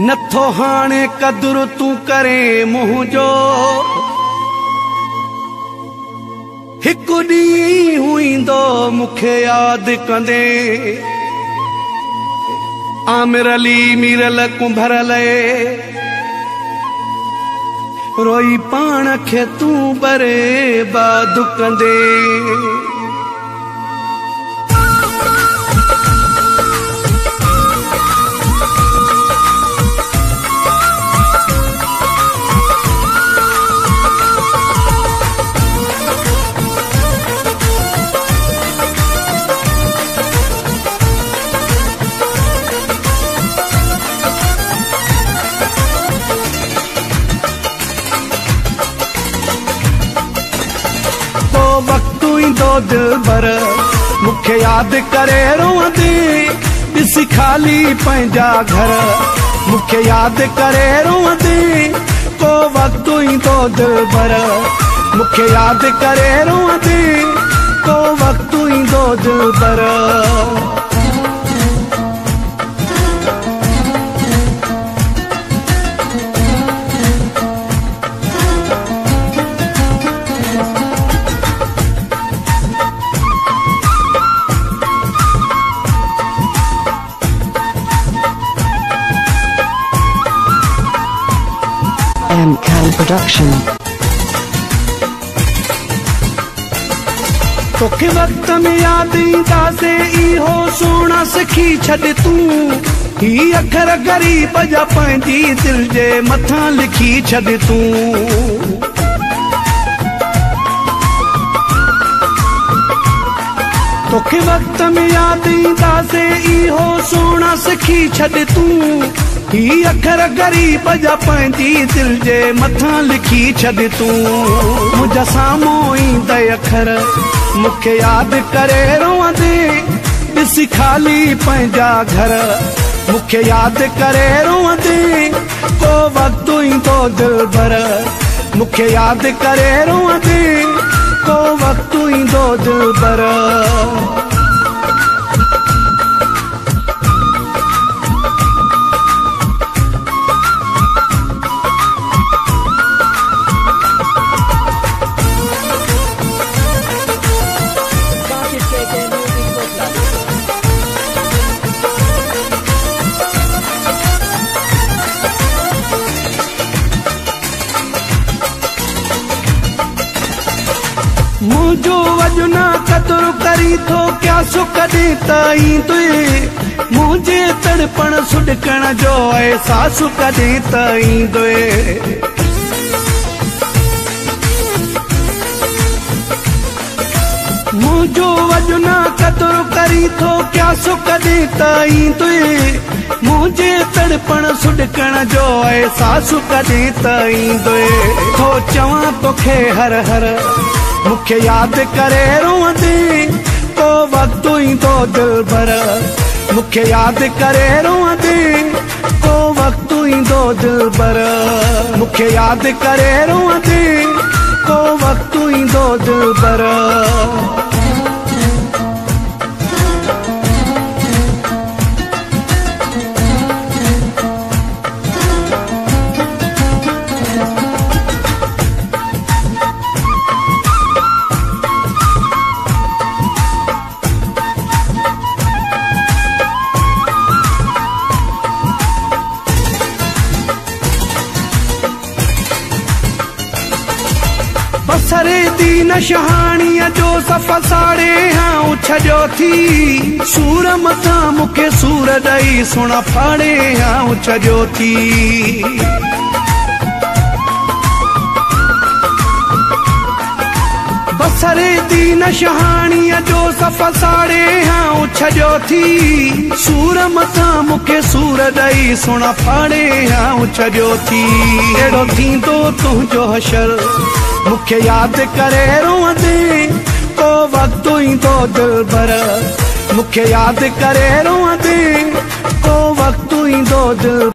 नथो हाणे कदुर तू करे मुंहिंजो हिकु ॾींहुं हुईंदो मूंखे यादि कंदे आमिर अली मीरल कुंभरल रोई पाण खे तूं बर्बाद कंदे दिलबर मुखे याद करे रोंदी ॾिसी खाली पंहिंजा घर मुखे याद करे रोंदी को वक्त ईंदो दिलबर मुखे याद करे रोंदी को वक्त ईंदो दिलबर M-Can Production. तोखे वक्त में याद ईंदासे इहो सोना सिखी छॾ तूं ही अखर ग़रीब जा पंहिंजी दिल जे मथां लिखी छॾ तूं तोखे वक्त में याद ईंदासे इहो सोना सिखी छॾ तूं ही अखर ग़रीब जा पंहिंजी दिल जे मथां लिखी छॾ तूं मुंहिंजा साम्हूं ईंदे अखर मूंखे यादि करे रोंदी ॾिसी खाली पंहिंजा घर मूंखे यादि करे रोंदी को वक्त ईंदो दिलबर मूंखे यादि करे रोंदी को वक्त ईंदो दिलबर मुझो वजना कदुर करी थो क्या सुख दी ताई तुए मुझे तड़पण सुडकण जो एहसास कदी ताई दुए मुझो वजना कदुर करी थो क्या सुख दी ताई तुए मुझे तड़पण सुडकण जो एहसास कदी ताई दुए थो चवां तोखे हर हर मुखे याद करे रोंदी को वक्त ईंदो दिलबर मुखे याद करे रोंदी को वक्त ईंदो दिलबर मुखे याद करे रोंदी को वक्त ईंदो दिलबर बसरे दीन शहाणीअ जो सफ़र साड़े हाँ छॾियो थी सूर मथां मूंखे सूर ॾेई सुण फाड़े हाँ छॾियो थी बसरे दीन शहाणीअ जो सफ़र साड़े हाँ छॾियो थी सूर मथां मूंखे सूर ॾेई सुण फाड़े हाँ छॾियो थी अहिड़ो थींदो तुंहिंजो हशर मुखे याद करे रोंदी को वक्त ईंदो दिलबर मुखे याद करे रोंदी को वक्त ईंदो दिल